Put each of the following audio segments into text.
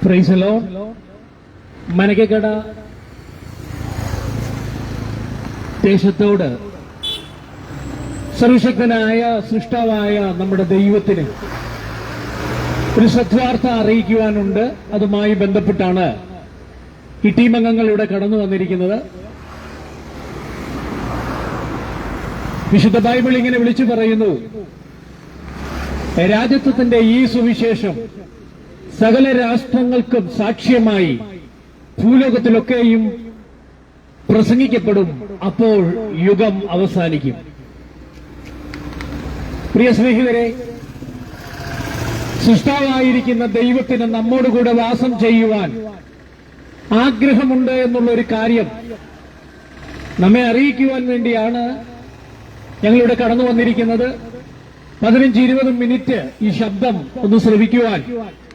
Price the lord. മനക്കക്കട ദേശത്തോട് സർവശക്തനായ സൃഷ്ടാവായ നമ്മുടെ ദൈവത്തിന് ഒരു സദ്വാർത്ത അറിയിക്കുവാനുണ്ട്. അതുമായി ബന്ധപ്പെട്ടാണ് ഈ ടീം അംഗങ്ങൾ ഇവിടെ കടന്നു വന്നിരിക്കുന്നത്. വിശുദ്ധ ബൈബിൾ ഇങ്ങനെ വിളിച്ചു പറയുന്നു, രാജത്വത്തിന്റെ ഈ സുവിശേഷം സകല രാഷ്ട്രങ്ങൾക്കും സാക്ഷ്യമായി ഭൂലോകത്തിലൊക്കെയും പ്രസംഗിക്കപ്പെടും, അപ്പോൾ യുഗം അവസാനിക്കും. പ്രിയ സ്നേഹിതരെ, സൃഷ്ടാവായിരിക്കുന്ന ദൈവത്തിന് നമ്മോടുകൂടെ വാസം ചെയ്യുവാൻ ആഗ്രഹമുണ്ട് എന്നുള്ളൊരു കാര്യം നമ്മെ അറിയിക്കുവാൻ വേണ്ടിയാണ് ഞങ്ങളിവിടെ കടന്നു വന്നിരിക്കുന്നത്. 15-20 മിനിറ്റ് ഈ ശബ്ദം ഒന്ന് ശ്രവിക്കുവാൻ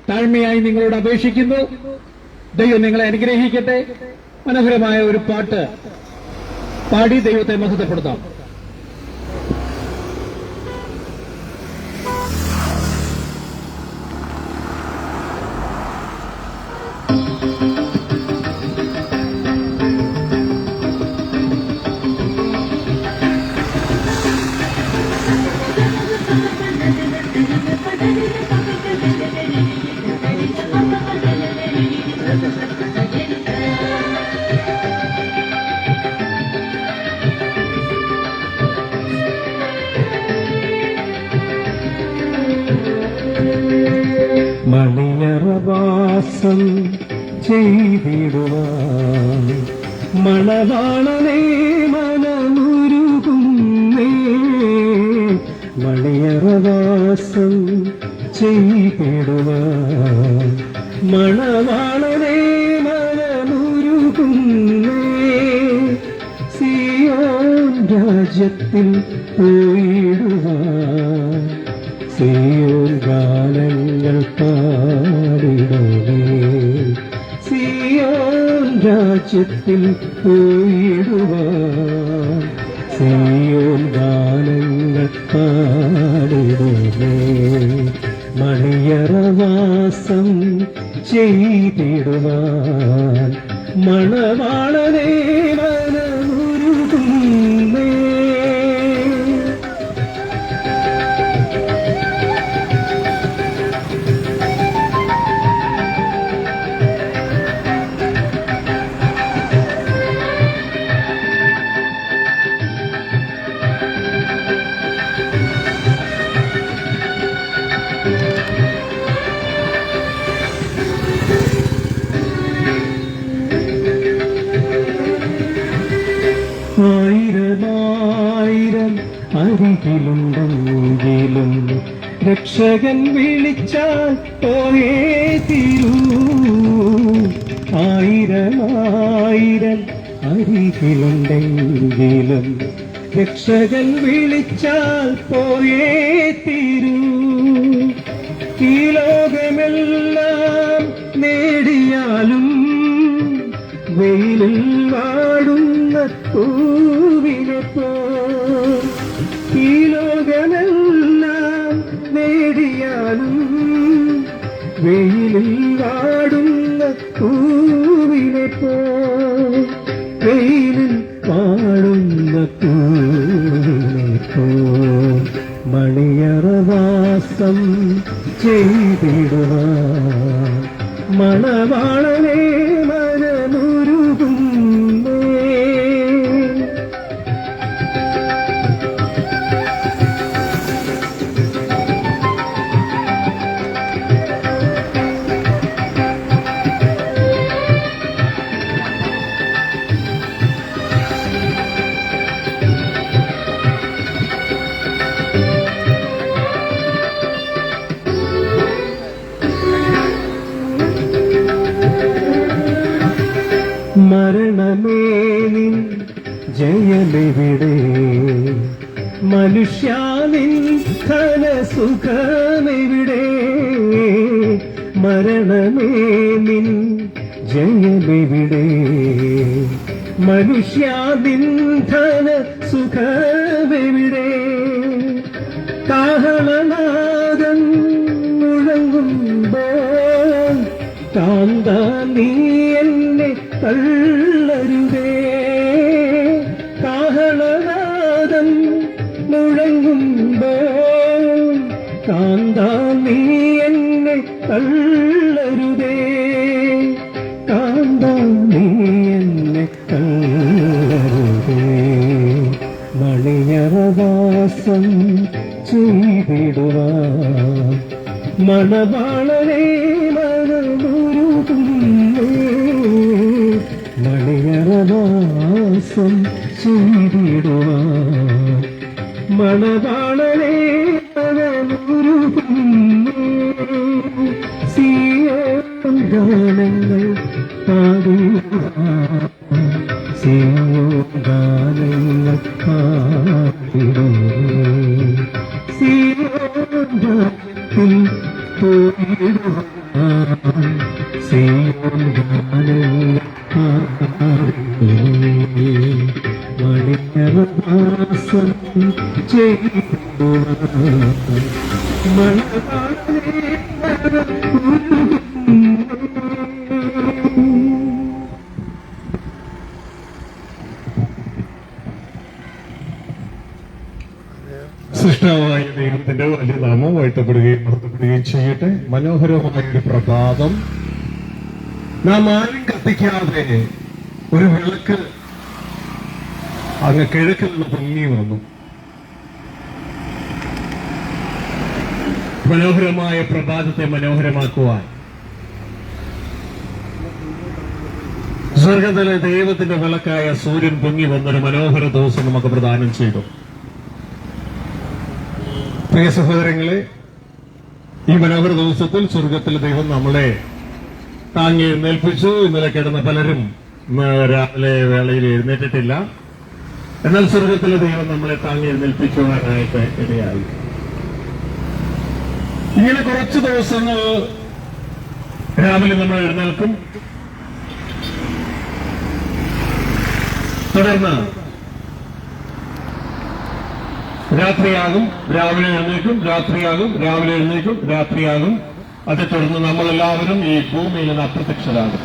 താഴ്മയായി നിങ്ങളോട് അപേക്ഷിക്കുന്നു. ദൈവം നിങ്ങളെ അനുഗ്രഹിക്കട്ടെ. മനോഹരമായ ഒരു പാട്ട് പാടി ദൈവത്തെ മഹത്വപ്പെടുത്താം. മണിയറവാസം ചെയ്തിടുവാൻ മണവാളനേ മനമുരുകുന്നേ. മണിയറവാസം ചെയ്തിടുവാൻ മണവാളനേ മനമുരുകുന്നേ. സിയോൻ രാജ്യത്തിൽ പോയിടുവാൻ സിയോൻ ഗാനങ്ങൾ പാടിടുവേ. സിയോൻ രാജ്യത്തിൽ പോയിടുവാൻ സിയോൻ ഗാനങ്ങൾ പാടിടുവേ. മണിയറവാസം ചെയ്തിടുവാൻ മണവാളനേ മനമുരുകുന്നേ. ആയിരമായിരം അരികിലുണ്ടെങ്കിലും രക്ഷകൻ വിളിച്ചാൽ പോയേ തീരൂ. ആയിരമായിരം അരികിലുണ്ടെങ്കിലും രക്ഷകൻ വിളിച്ചാൽ പോയേ തീരൂ. ഈ ലോകമെല്ലാം നേടിയാലും വെയിലിൽ വാടുന്ന പൂവിനെ പോ. ഈ ലോകമെല്ലാം നേടിയാലും വെയിലിൽ വാടുന്ന പൂവിനെ പോ. വെയിലിൽ വാടുന്ന പൂവിനെ പോ. മണിയറവാസം ചെയ്തിടുവാൻ മണവാളനേ മനമുരുകുന്നേ. മരണമേ നിൻ ജയമെവിടെ, മനുഷ്യാനിൻ ധനസുഖമെവിടെ. മരണമേ നിൻ ജയമെവിടെ, മനുഷ്യാനിൻ ധനസുഖമെവിടെ. കാഹളനാദം മുഴങ്ങുമ്പോൾ കാന്ത നീ എന്നെ തള്ളരുതേ. കാഹളനാദം മുഴങ്ങുമ്പോൾ കാന്ത നീ എന്നെ തള്ളരുതേ. കാന്ത നീ എന്നെ തള്ളരുതേ. മണിയറവാസം ചെയ്തിടുവാൻ മണവാളനെ മനമുരുകുന്നു. മണിയറവാസം ചെയ്തിടുവാൻ മണവാളനെ മനമുരുകുന്നു. സിയോൻ ഗാനങ്ങൾ പാടുവാൻ സിയോൻ ഗാനങ്ങൾ പാടുന്നു. സിയോൻ ഗാനത്തിൽ പോയിടുവാൻ സിയോൻ ഗാനങ്ങൾ പാടുന്നു. മണിയറവാസം ചെയ്തിടുവാൻ മണവാളനെ സൃഷ്ടാവായ ദൈവത്തിന്റെ വലിയ നാമം വാഴ്ത്തപ്പെടുകയും നടത്തപ്പെടുകയും ചെയ്യട്ടെ. മനോഹരമായ ഒരു പ്രഭാതം. നാം ആരും കത്തിക്കാതെ ഒരു വിളക്ക് അങ്ങ് കിഴക്കിൽ നിന്ന് പൊങ്ങി വന്നു. മനോഹരമായ പ്രഭാതത്തെ മനോഹരമാക്കുവാൻ സ്വർഗത്തിലെ ദൈവത്തിന്റെ വിളക്കായ സൂര്യൻ പൊങ്ങി വന്നൊരു മനോഹര ദിവസം നമുക്ക് പ്രദാനം ചെയ്തു. പ്രിയ സഹോദരങ്ങളെ, ഈ മനോഹര ദിവസത്തിൽ സ്വർഗത്തിലെ ദൈവം നമ്മളെ താങ്ങി എഴുന്നേൽപ്പിച്ചു. ഇന്നലെ കിടന്ന പലരും രാവിലെ വേളയിൽ എഴുന്നേറ്റിട്ടില്ല. എന്നാൽ സ്വർഗത്തിലെ ദൈവം നമ്മളെ താങ്ങി എഴുന്നേൽപ്പിക്കുവാനായിട്ട് ഇടയായി. ഇങ്ങനെ കുറച്ച് ദിവസങ്ങൾ രാവിലെ നമ്മൾ എഴുന്നേൽക്കും. തുടർന്ന് രാത്രിയാകും, രാവിലെ എഴുന്നേൽക്കും, രാത്രിയാകും, രാവിലെ എഴുന്നേൽക്കും, രാത്രിയാകും. അതേ തുടർന്ന് നമ്മളെല്ലാവരും ഈ ഭൂമിയിൽ നിന്ന് അപ്രത്യക്ഷരാകും.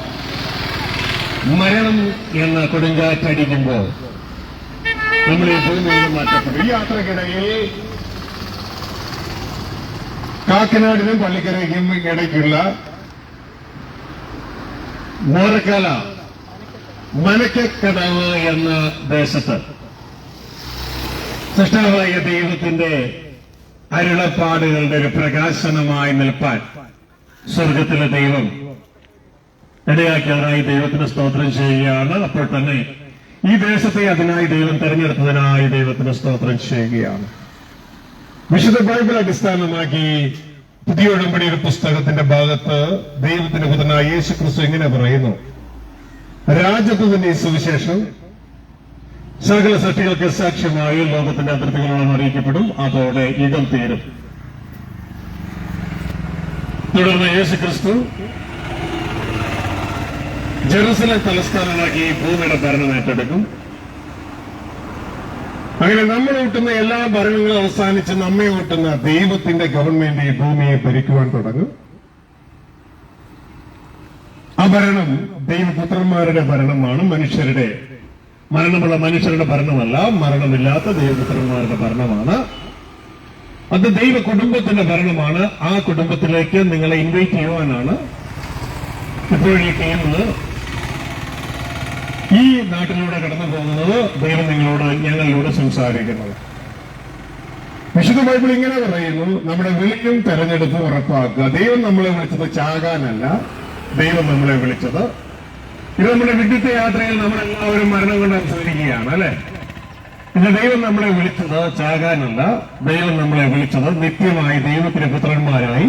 മരണം എന്ന കൊടുങ്കാറ്റടിക്കുമ്പോൾ നമ്മൾ ഈ ഭൂമിയിൽ നിന്ന് മാറ്റപ്പെടും. ഈ യാത്രക്കിടയിൽ കാക്കനാടിനും പള്ളിക്കരയ്ക്കും ഇടയ്ക്കുള്ള മോരക്കാല മനക്കക്കടവ് എന്ന ദേശത്ത് സൃഷ്ടാവായ ദൈവത്തിന്റെ അരുളപ്പാടുകളുടെ ഒരു പ്രകാശനമായി നിൽപ്പാൻ സ്വർഗത്തിലെ ദൈവം ഇടയാക്കിയതിനായി ദൈവത്തിന് സ്തോത്രം ചെയ്യുകയാണ്. അപ്പോൾ തന്നെ ഈ ദേശത്തെ അതിനായി ദൈവം തെരഞ്ഞെടുത്തതിനായി ദൈവത്തിന് സ്തോത്രം ചെയ്യുകയാണ്. വിശുദ്ധ ബൈബിൾ അടിസ്ഥാനമാക്കി പുതിയ ഉടമ്പടിയുടെ പുസ്തകത്തിന്റെ ഭാഗത്ത് ദൈവത്തിന്റെ പുത്രനായ യേശു ക്രിസ്തു എങ്ങനെ പറയുന്നു? രാജത്വത്തിന്റെ ഈ സുവിശേഷം സകല സൃഷ്ടികൾക്ക് സാക്ഷ്യമായി ലോകത്തിന്റെ അതിർത്തികളോളം അറിയിക്കപ്പെടും. അതോടെ യുഗം തീരും. തുടർന്ന് യേശു ക്രിസ്തു ജെറുസലേം തലസ്ഥാനമാക്കി ഭൂമിയുടെ ഭരണം ഏറ്റെടുക്കും. അങ്ങനെ നമ്മൾ ഊട്ടുന്ന എല്ലാ ഭരണങ്ങളും അവസാനിച്ച് നമ്മെ ഊട്ടുന്ന ദൈവത്തിന്റെ ഗവൺമെന്റ് ഈ ഭൂമിയെ ഭരിക്കുവാൻ തുടങ്ങും. ആ ഭരണം ദൈവപുത്രന്മാരുടെ ഭരണമാണ്. മരണമുള്ള മനുഷ്യരുടെ ഭരണമല്ല, മരണമില്ലാത്ത ദൈവപുത്രന്മാരുടെ ഭരണമാണ്. അത് ദൈവ കുടുംബത്തിന്റെ ഭരണമാണ്. ആ കുടുംബത്തിലേക്ക് നിങ്ങളെ ഇൻവൈറ്റ് ചെയ്യുവാനാണ് ഇപ്പോഴേക്കും ഈ നാട്ടിലൂടെ കടന്നു പോകുന്നത് ദൈവം ഞങ്ങളിലൂടെ സംസാരിക്കുന്നത്. വിശുദ്ധ ബൈബിൾ ഇങ്ങനെ പറയുന്നു: നമ്മുടെ വിളിയും തെരഞ്ഞെടുപ്പും ഉറപ്പാക്കുക. ദൈവം നമ്മളെ വിളിച്ചത് ചാകാനല്ല, ദൈവം നമ്മളെ വിളിച്ചത് ഇത് നമ്മുടെ വിദ്യുത്ത യാത്രയിൽ നമ്മളെല്ലാവരും മരണം കൊണ്ട് അനുസരിക്കുകയാണ്, അല്ലെ? പിന്നെ ദൈവം നമ്മളെ വിളിച്ചത് ചാകാനല്ല, ദൈവം നമ്മളെ വിളിച്ചത് നിത്യമായി ദൈവത്തിന്റെ പുത്രന്മാരായി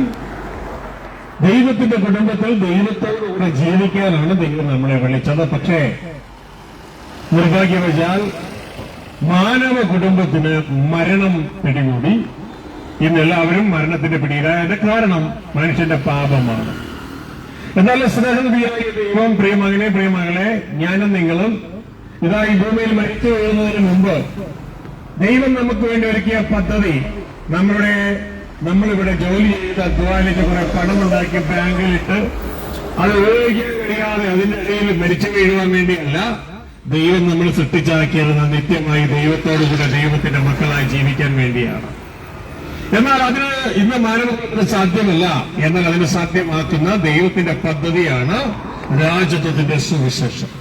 ദൈവത്തിന്റെ കുടുംബത്തിൽ ദൈവത്തോടുകൂടെ ജീവിക്കാനാണ് ദൈവം നമ്മളെ വിളിച്ചത്. പക്ഷേ നിർഭാഗ്യവശാൽ മാനവ കുടുംബത്തിന് മരണം പിടികൂടി. ഇന്നെല്ലാവരും മരണത്തിന്റെ പിടിയിലായതിന്റെ കാരണം മനുഷ്യന്റെ പാപമാണ്. എന്നാൽ സ്നേഹനിധിയായ ദൈവം, പ്രിയമകനെ പ്രിയമകളെ, ഞാനും നിങ്ങളും ഇതാ ഈ ഭൂമിയിൽ മരിച്ചു വീഴുന്നതിന് മുമ്പ് ദൈവം നമുക്ക് വേണ്ടി ഒരുക്കിയ പദ്ധതി, നമ്മളിവിടെ ജോലി ചെയ്ത് അധ്വാനിച്ച് കുറെ പണമുണ്ടാക്കി ബാങ്കിലിട്ട് അത് ഉപയോഗിക്കാൻ കഴിയാതെ അതിന്റെ ഇടയിൽ മരിച്ചു വീഴുവാൻ വേണ്ടിയല്ല ദൈവം നമ്മൾ സൃഷ്ടിച്ചാക്കിയത് നിത്യമായി ദൈവത്തോടുകൂടെ ദൈവത്തിന്റെ മക്കളായി ജീവിക്കാൻ വേണ്ടിയാണ്. എന്നാൽ അതിന് ഇന്ന് മാനവകുലത്തിന് സാധ്യമല്ല. എന്നാൽ അതിന് സാധ്യമാക്കുന്ന ദൈവത്തിന്റെ പദ്ധതിയാണ് രാജത്വത്തിന്റെ സുവിശേഷം.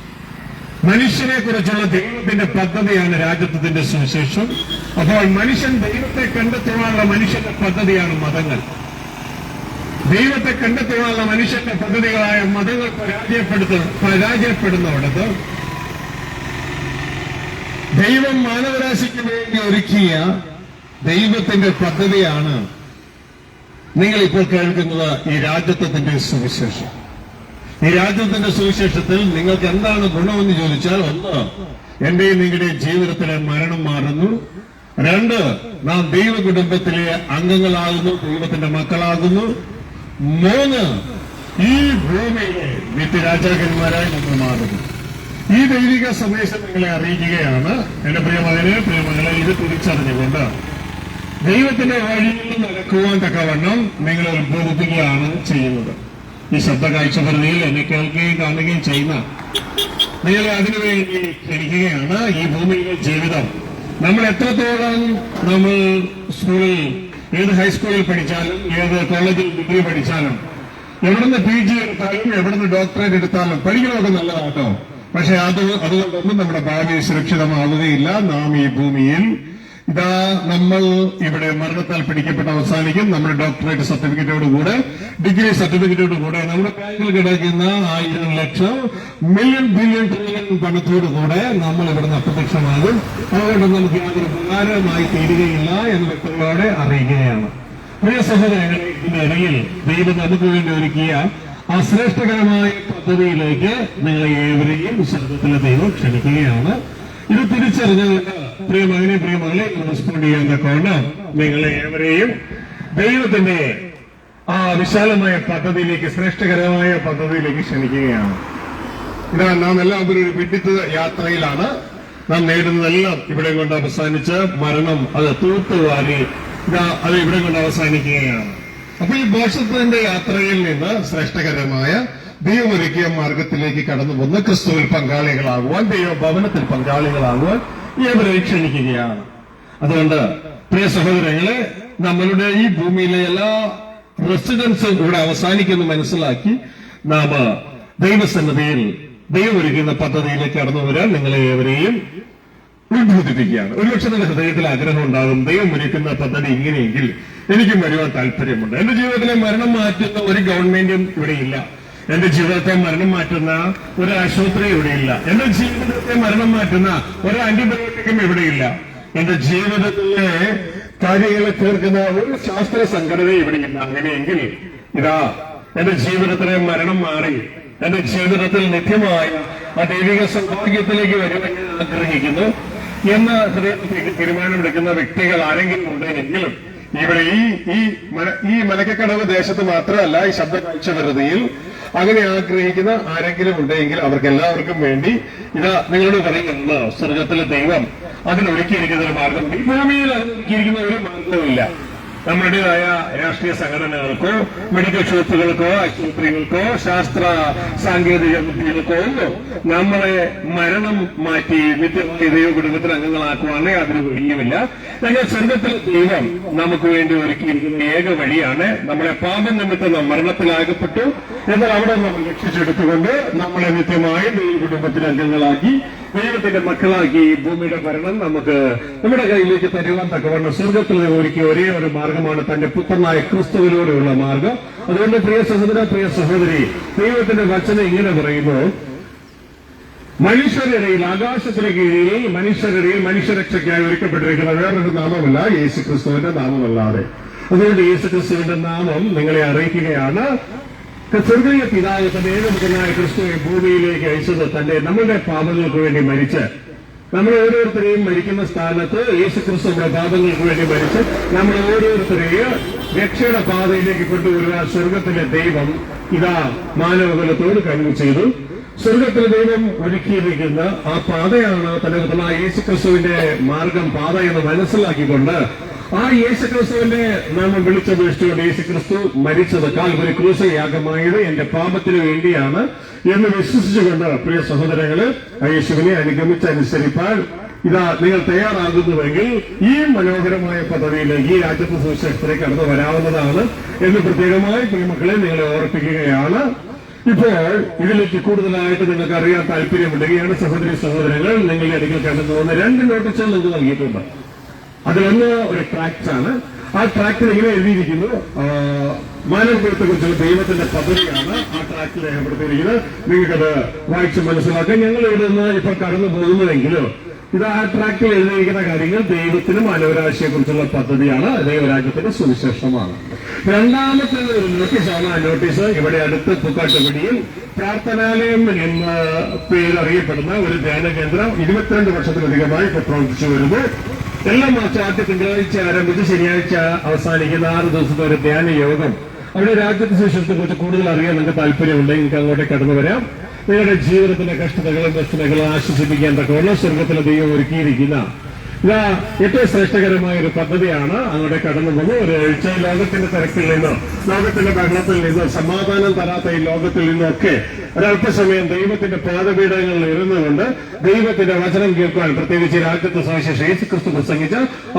മനുഷ്യനെ കുറിച്ചുള്ള ദൈവത്തിന്റെ പദ്ധതിയാണ് രാജത്വത്തിന്റെ സുവിശേഷം. അപ്പോൾ മനുഷ്യൻ ദൈവത്തെ കണ്ടെത്തുവാനുള്ള മനുഷ്യന്റെ പദ്ധതിയാണ് മതങ്ങൾ. ദൈവത്തെ കണ്ടെത്തുവാനുള്ള മനുഷ്യന്റെ പദ്ധതികളായ മതങ്ങൾ പരാജയപ്പെടുന്നിടത്ത് ദൈവം മാനവരാശിക്ക് വേണ്ടി ഒരുക്കിയ ദൈവത്തിന്റെ പദ്ധതിയാണ് നിങ്ങളിപ്പോൾ കേൾക്കുന്നത് ഈ രാജത്വത്തിന്റെ സുവിശേഷം. ഈ രാജ്യത്തിന്റെ സുവിശേഷത്തിൽ നിങ്ങൾക്ക് എന്താണ് ഗുണമെന്ന് ചോദിച്ചാൽ, ഒന്ന്, എന്റെയും നിങ്ങളുടെയും ജീവിതത്തിലെ മരണം മാറുന്നു. രണ്ട്, നാം ദൈവ കുടുംബത്തിലെ അംഗങ്ങളാകുന്നു, ദൈവത്തിന്റെ മക്കളാകുന്നു. മൂന്ന്, ഈ ഭൂമിയിലെ നിത്യരാജാക്കന്മാരായി നമ്മൾ മാറുന്നു. ഈ ദൈവിക സന്ദേശം നിങ്ങളെ അറിയിക്കുകയാണ്. എന്റെ പ്രിയമകനെ, പ്രിയമകളെ, ഇത് തിരിച്ചറിഞ്ഞുകൊണ്ട് ദൈവത്തിന്റെ വഴിയിൽ നടക്കുവാൻ തക്കവണ്ണം നിങ്ങളെ ഉത്ബോധിപ്പിക്കുകയാണ് ചെയ്യുന്നത്. ഈ ശബ്ദ കാഴ്ചപരിധിയിൽ എന്നെ കേൾക്കുകയും കാണുകയും ചെയ്യുന്ന നിങ്ങളെ അതിനുവേണ്ടി ക്ഷണിക്കുകയാണ്. ഈ ഭൂമിയിലെ ജീവിതം നമ്മൾ എത്രത്തോളം നമ്മൾ സ്കൂളിൽ, ഏത് ഹൈസ്കൂളിൽ പഠിച്ചാലും, ഏത് കോളേജിൽ ഡിഗ്രി പഠിച്ചാലും, എവിടുന്ന് PG എടുത്താലും, എവിടുന്ന് ഡോക്ടറേറ്റ് എടുത്താലും പഠിക്കണമൊക്കെ നല്ലതാട്ടോ. പക്ഷെ അതുകൊണ്ടൊന്നും നമ്മുടെ ഭാവി സുരക്ഷിതമാവുകയില്ല. നാം ഈ ഭൂമിയിൽ ഇതാ നമ്മൾ ഇവിടെ മരണത്താൽ പിടിക്കപ്പെട്ട് അവസാനിക്കും. നമ്മുടെ ഡോക്ടറേറ്റ് സർട്ടിഫിക്കറ്റോടുകൂടെ, ഡിഗ്രി സർട്ടിഫിക്കറ്റോടുകൂടെ, നമ്മുടെ ബാങ്കിൽ കിടക്കുന്ന 1000 ലക്ഷം മില്യൺ ബില്യൺ ട്രില്യൺ പണത്തോടുകൂടെ നമ്മൾ ഇവിടുന്ന് അപ്രത്യക്ഷമാകും. അതുകൊണ്ട് നമുക്ക് യാതൊരു ഉപകാരമായി തീരുകയില്ല എന്ന് വ്യക്തതയോടെ അറിയിക്കുകയാണ്. പ്രിയ സഹോദരങ്ങളെ, ഇതിനിടയിൽ ദൈവം നമുക്ക് വേണ്ടി ഒരുക്കിയ ആ ശ്രേഷ്ഠകരമായ പദ്ധതിയിലേക്ക് നിങ്ങളെ ഏവരെയും സ്വർഗത്തിലെ ദൈവം ക്ഷണിക്കുകയാണ്. ഇത് തിരിച്ചറിഞ്ഞുകൊണ്ട് പ്രിയമകനെ, പ്രിയമകളെ റെസ്പോണ്ട് ചെയ്യാൻ തക്കവണ്ണം നിങ്ങളെ ഏവരെയും ദൈവത്തിന്റെ ആ വിശാലമായ പദ്ധതിയിലേക്ക്, ശ്രേഷ്ഠകരമായ പദ്ധതിയിലേക്ക് ക്ഷണിക്കുകയാണ്. ഇതാ നാം എല്ലാവരും ഒരു വിഡിത്ത യാത്രയിലാണ്. നാം നേടുന്നതെല്ലാം ഇവിടെ കൊണ്ട് അവസാനിച്ച് മരണം അത് തൂത്തുവാരി ഇതാ അത് ഇവിടെ കൊണ്ട് അവസാനിക്കുകയാണ്. അപ്പൊ ഈ മോക്ഷത്തിന്റെ യാത്രയിൽ നിന്ന് ശ്രേഷ്ഠകരമായ ദൈവമൊരുക്കിയ മാർഗത്തിലേക്ക് കടന്നു വന്ന് ക്രിസ്തുവിൽ പങ്കാളികളാകുവാൻ, ദൈവഭവനത്തിൽ പങ്കാളികളാകുവാൻ ഇവരെ ക്ഷണിക്കുകയാണ്. അതുകൊണ്ട് പ്രിയ സഹോദരങ്ങളെ, നമ്മളുടെ ഈ ഭൂമിയിലെ എല്ലാ റെസിഡൻസും ഇവിടെ അവസാനിക്കുന്നു മനസ്സിലാക്കി നാം ദൈവസന്നിധിയിൽ ദൈവമൊരുക്കുന്ന പദ്ധതിയിലേക്ക് കടന്നു വരാൻ നിങ്ങളെ ഏവരെയും ഉത്ബോധിപ്പിക്കുകയാണ്. ഒരുപക്ഷെ നിങ്ങളുടെ ഹൃദയത്തിൽ ആഗ്രഹം ഉണ്ടാകും, ദൈവം ഒരുക്കുന്ന പദ്ധതി ഇങ്ങനെയെങ്കിൽ എനിക്കും വരുവാൻ താല്പര്യമുണ്ട്. എന്റെ ജീവിതത്തിലെ മരണം മാറ്റുന്ന ഒരു ഗവൺമെന്റും ഇവിടെയില്ല. എന്റെ ജീവിതത്തെ മരണം മാറ്റുന്ന ഒരു ആശുപത്രി ഇവിടെയില്ല. എന്റെ ജീവിതത്തെ മരണം മാറ്റുന്ന ഒരു ആന്റിബയോട്ടിക്കും ഇവിടെയില്ല. എന്റെ ജീവിതത്തിലെ കാര്യങ്ങളെ തീർക്കുന്ന ഒരു ശാസ്ത്ര സംഘടന ഇവിടെയില്ല. അങ്ങനെയെങ്കിൽ ഇതാ എന്റെ ജീവിതത്തിലെ മരണം മാറി എന്റെ ജീവിതത്തിൽ നിത്യമായ ആ ദൈവിക സൗഭാഗ്യത്തിലേക്ക് വരുവാൻ ഞാൻ ആഗ്രഹിക്കുന്നു എന്ന് ഹൃദയത്തിലേക്ക് തീരുമാനമെടുക്കുന്ന വ്യക്തികൾ ആരെങ്കിലും ഉണ്ടെങ്കിലും ഇവിടെ ഈ മലക്കക്കടവ് ദേശത്ത് മാത്രമല്ല, ഈ ശബ്ദ കാഴ്ച വെറുതെയിൽ അങ്ങനെ ആഗ്രഹിക്കുന്ന ആരെങ്കിലും ഉണ്ടെങ്കിൽ അവർക്ക് എല്ലാവർക്കും വേണ്ടി ഇതാ നിങ്ങളോട് പറയുന്ന സ്വർഗത്തിലെ ദൈവം അതിനൊരുക്കിയിരിക്കുന്ന ഒരു മാർഗം. ഈ ഭൂമിയിൽ അതിനൊരുക്കിയിരിക്കുന്ന ഒരു മാർഗവുമില്ല. നമ്മുടേതായ രാഷ്ട്രീയ സംഘടനകൾക്കോ മെഡിക്കൽ ഷോപ്പുകൾക്കോ ആശുപത്രികൾക്കോ ശാസ്ത്ര സാങ്കേതിക വിദ്യകൾക്കോ നമ്മളെ മരണം മാറ്റി നിത്യമായി ദൈവ കുടുംബത്തിൽ അംഗങ്ങളാക്കുവാനേ അതിന് വഴിയുമില്ല. എന്നാൽ സ്വർഗത്തിലെ ദൈവം നമുക്ക് വേണ്ടി ഒരുക്കിയിരിക്കുന്ന ഏക വഴിയാണ്. നമ്മളെ പാപം നിമിത്തം നാം മരണത്തിലാകപ്പെട്ടു, എന്നാൽ അവിടെ നമ്മൾ രക്ഷിച്ചെടുത്തുകൊണ്ട് നമ്മളെ നിത്യമായി ദൈവ കുടുംബത്തിൽ അംഗങ്ങളാക്കി ദൈവത്തിന്റെ മക്കളാക്കി ഈ ഭൂമിയുടെ ഭരണം നമുക്ക് നമ്മുടെ കയ്യിലേക്ക് തരുവാൻ തക്കവണ്ണം സ്വർഗത്തിൽ ഒരുക്കിയ ഒരേ ഒരു മാർഗമാണ് തന്റെ പുത്രനായ ക്രിസ്തുവിലൂടെയുള്ള മാർഗം. അതുകൊണ്ട് പ്രിയ സഹോദര, പ്രിയ സഹോദരി, ദൈവത്തിന്റെ വചനം ഇങ്ങനെ പറയുന്നു, മനുഷ്യരിടയിൽ, ആകാശത്തിന് കീഴിൽ മനുഷ്യരിടയിൽ മനുഷ്യരക്ഷയ്ക്കായി ഒരുക്കപ്പെട്ടിരിക്കുന്ന വേറൊരു നാമമല്ല യേശു ക്രിസ്തുവിന്റെ നാമമല്ലാതെ. അതുകൊണ്ട് യേശു ക്രിസ്തുവിന്റെ നാമം നിങ്ങളെ അറിയിക്കുകയാണ്. സ്വർഗീയ പിതാവ് തന്റെ ഏകപുത്രനായ ക്രിസ്തുവിനെ ഭൂമിയിലേക്ക് അയച്ചത് നമ്മളുടെ പാപങ്ങൾക്ക് വേണ്ടി മരിച്ച്, നമ്മൾ ഓരോരുത്തരെയും മരിക്കുന്ന സ്ഥാനത്ത് യേശു ക്രിസ്തുവിന്റെ പാപങ്ങൾക്ക് വേണ്ടി മരിച്ച് നമ്മൾ ഓരോരുത്തരെയും രക്ഷയുടെ പാതയിലേക്ക് കൊണ്ടുവരുവാൻ സ്വർഗത്തിലെ ദൈവം ഇതാ മാനവകുലത്തോട് കരുതി ചെയ്തു. സ്വർഗത്തിലെ ദൈവം ഒരുക്കിയിരിക്കുന്ന ആ പാതയാണ് തന്റെ പുത്രനായ യേശു ക്രിസ്തുവിന്റെ മാർഗം, പാത എന്ന് മനസ്സിലാക്കിക്കൊണ്ട് ആ യേശുക്രിസ്തുവിന്റെ നാമം വിളിച്ചപേക്ഷിച്ചുകൊണ്ട് യേശുക്രിസ്തു മരിച്ചത് കാൽവരി ക്രൂശ യാഗമായത് എന്റെ പാപത്തിന് വേണ്ടിയാണ് എന്ന് വിശ്വസിച്ചുകൊണ്ട് പ്രിയ സഹോദരങ്ങള് യേശുവിനെ അനുഗമിച്ചനുസരിപ്പാൻ ഇതാ നിങ്ങൾ തയ്യാറാകുന്നുവെങ്കിൽ ഈ മനോഹരമായ പദവിയിലേക്ക് ഈ രാജ്യത്തെ സുവിശേഷത്തിലേക്ക് കടന്നു വരാവുന്നതാണ് എന്ന് പ്രത്യേകമായി പ്രിയമക്കളെ നിങ്ങളെ ഓർപ്പിക്കുകയാണ്. ഇപ്പോൾ ഇതിലേക്ക് കൂടുതലായിട്ട് നിങ്ങൾക്ക് അറിയാൻ താല്പര്യമുണ്ടെങ്കിലാണ് സഹോദരങ്ങൾ നിങ്ങളുടെ അടുക്കൽ കടന്നു പോകുന്ന 2 നോട്ടീസുകൾ നിങ്ങൾക്ക് നൽകിയിട്ടുണ്ട്. അതിലൊന്ന് ഒരു ട്രാക്റ്റ് ആണ്. ആ ട്രാക്റ്റിൽ ഇങ്ങനെ എഴുതിയിരിക്കുന്നു, മാനവകുലത്തെ കുറിച്ചുള്ള ദൈവത്തിന്റെ പദ്ധതിയാണ് ആ ട്രാക്റ്റിൽ രേഖപ്പെടുത്തിയിരിക്കുന്നത്. നിങ്ങൾക്കത് വായിച്ച് മനസ്സിലാക്കാൻ ഞങ്ങൾ ഇവിടെ നിന്ന് ഇപ്പോൾ കടന്നു പോകുന്നതെങ്കിലും ഇത് ആ ട്രാക്റ്റിൽ എഴുതിയിരിക്കുന്ന കാര്യങ്ങൾ ദൈവത്തിനും മാനവരാശിയെ കുറിച്ചുള്ള പദ്ധതിയാണ്, ദൈവരാജ്യത്തിന്റെ സുവിശേഷമാണ്. രണ്ടാമത്തെ ഒരു നോട്ടീസാണ്. ആ നോട്ടീസ് ഇവിടെ അടുത്ത് പൂക്കാട്ടുപടിയിൽ പ്രാർത്ഥനാലയം എന്ന് പേരറിയപ്പെടുന്ന ഒരു ധ്യാന കേന്ദ്രം 22 വർഷത്തിലധികമായി ഇപ്പോൾ പ്രവർത്തിച്ചു വരുന്നു. എല്ലാ മാസം ആദ്യ തിങ്കളാഴ്ച ആരംഭിച്ച് ശനിയാഴ്ച അവസാനിക്കുന്ന 6 ദിവസത്തെ ഒരു ധ്യാന യോഗം. അവിടെ രാജ്യത്തെ സുവിശേഷത്തെ കുറിച്ച് കൂടുതൽ അറിയാൻ നിങ്ങൾക്ക് താല്പര്യമുണ്ടെങ്കിൽ നിങ്ങൾക്ക് അങ്ങോട്ട് കടന്നു വരാം. നിങ്ങളുടെ ജീവിതത്തിന്റെ കഷ്ടതകളും വ്യസ്തതകളും ആശ്വസിപ്പിക്കാൻ തക്കവണ്ണം സ്വർഗത്തിലെ ദൈവം ഒരുക്കിയിരിക്കുന്ന ഇതാ ഏറ്റവും ശ്രേഷ്ഠകരമായ ഒരു പദ്ധതിയാണ്. അങ്ങോട്ട് കടന്നു പോകുന്നു. ഒരു ആഴ്ച ലോകത്തിന്റെ തിരക്കിൽ നിന്നോ ലോകത്തിന്റെ ബഹളത്തിൽ നിന്നോ സമാധാനം തരാത്ത ഈ ലോകത്തിൽ നിന്നൊക്കെ ഒരല്പസമയം ദൈവത്തിന്റെ പാദപീഠങ്ങളിൽ ഇരുന്നുകൊണ്ട് ദൈവത്തിന്റെ വചനം കേൾക്കുവാൻ, പ്രത്യേകിച്ച് രാജ്യത്തെ സുവിശേഷം യേശുക്രിസ്തു പ്രസംഗിച്ച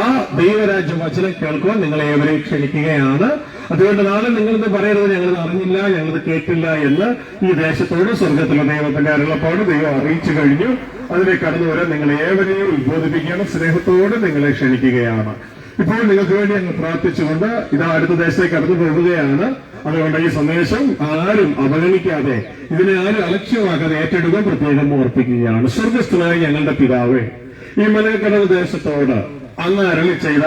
ആ ദൈവരാജ്യ വചനം കേൾക്കുവാൻ നിങ്ങളെ ഏവരെയും ക്ഷണിക്കുകയാണ്. അതുകൊണ്ട് നാളെ നിങ്ങളിത് പറയരുത് ഞങ്ങളിത് അറിഞ്ഞില്ല, ഞങ്ങളിത് കേട്ടില്ല എന്ന്. ഈ ദേശത്തോട് സ്വർഗത്തിലെ ദൈവത്തിന്റെ അരുളപ്പാട് ദൈവം അറിയിച്ചു കഴിഞ്ഞു. അതിലേക്ക് കടന്നു വരാൻ നിങ്ങളെ ഏവരെയും ഉദ്ബോധിപ്പിക്കുകയാണ്, സ്നേഹത്തോടെ നിങ്ങളെ ക്ഷണിക്കുകയാണ്. ഇപ്പോൾ നിങ്ങൾക്ക് വേണ്ടി ഞങ്ങൾ പ്രാർത്ഥിച്ചുകൊണ്ട് ഇതാ അടുത്ത ദേശത്തേക്ക് കടന്നു പോവുകയാണ്. അതുകൊണ്ട് ഈ സന്ദേശം ആരും അവഗണിക്കാതെ, ഇതിനെ ആരും അലക്ഷ്യമാക്കാതെ ഏറ്റെടുക്കാൻ പ്രത്യേകം ഓർപ്പിക്കുകയാണ്. സ്വർഗസ്ഥനായ ഞങ്ങളുടെ പിതാവേ, ഈ മലയക്കടവ് ദേശത്തോട് അങ്ങ് അരളി ചെയ്ത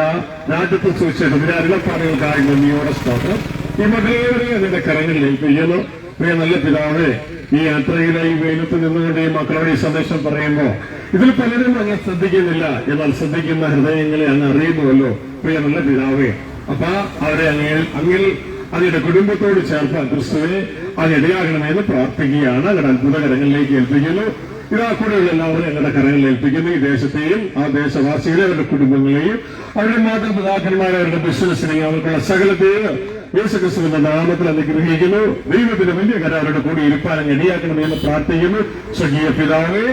രാജ്യത്തെ സുവിശേഷത്തിന്റെ അരുളപ്പാടുകൾക്കായി നന്ദിയോടെ സ്തോത്രം. ഈ മകളേവരെ അതിന്റെ കരങ്ങളിൽ ഏൽപ്പിക്കുന്നു. പ്രിയ നല്ല പിതാവേ, ഈ യാത്രയിലെ ഈ വെയിലത്ത് നിന്നുകൊണ്ട് ഈ മക്കളോട് ഈ സന്ദേശം പറയുമ്പോൾ ഇതിൽ പലരും അങ്ങ് ശ്രദ്ധിക്കുന്നില്ല, എന്നാൽ ശ്രദ്ധിക്കുന്ന ഹൃദയങ്ങളെ അങ്ങ് അറിയുന്നുവല്ലോ. പ്രിയ നല്ല പിതാവേ, അപ്പൊ അവരെ അങ്ങിൽ അങ്ങയുടെ കുടുംബത്തോട് ചേർത്ത് ക്രിസ്തുവെ അങ്ങ് ഇടയാകണമെന്ന് പ്രാർത്ഥിക്കുകയാണ്. അങ്ങയുടെ അത്ഭുതകരങ്ങളിലേക്ക് ഏൽപ്പിക്കുന്നു. ഇതാ കൂടെയുള്ള എല്ലാവരും ഞങ്ങളുടെ കരങ്ങളിൽ ഏൽപ്പിക്കുന്നു. ഈ ദേശത്തെയും ആ ദേശവാസികളെ, അവരുടെ കുടുംബങ്ങളെയും, അവരുടെ മാതാപിതാക്കന്മാരെ, അവരുടെ ബിസിനസ്സിനെയും അവർക്കുള്ള സകലത്തെയും യേശുക്രിസ്തുവിന്റെ നാമത്തിൽ അനുഗ്രഹിക്കുന്നു. ദൈവത്തിന്റെ വലിയ കരം അവരുടെ കൂടി ഇരുപ്പാൻ അങ്ങ് ഇടയാക്കണമെന്ന് പ്രാർത്ഥിക്കുന്നു. സ്വകീയ പിതാവേ,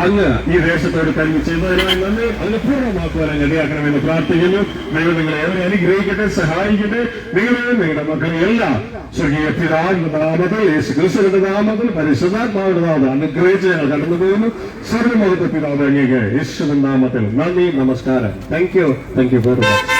അങ്ങ് ഈ ദേശത്തോട് കരുതി ചെയ്തതിനായി നന്ദി. അതിനെ പൂർണ്ണമാക്കുവാൻ അങ്ങ് ഇടയാക്കണമെന്ന് പ്രാർത്ഥിക്കുന്നു. ദൈവം നിങ്ങളെ ഏവരെ അനുഗ്രഹിക്കട്ടെ, സഹായിക്കട്ടെ. നിങ്ങളെയും നിങ്ങളുടെ മക്കളെ എല്ലാം സ്വകീയ പിതാവിന്റെ നാമത്തിൽ, യേശുക്രിസ്തുവിന്റെ നാമത്തിൽ, പരിശുദ്ധാത്മാവിന്റെ നാമത്തിൽ അനുഗ്രഹിച്ച് ഞങ്ങൾ കടന്നു പോകുന്നു. സർവ്വമഹത്വ പിതാവ് അങ്ങേക്ക് യേശുവിന്റെ നാമത്തിൽ നന്ദി, നമസ്കാരം. Thank you very much.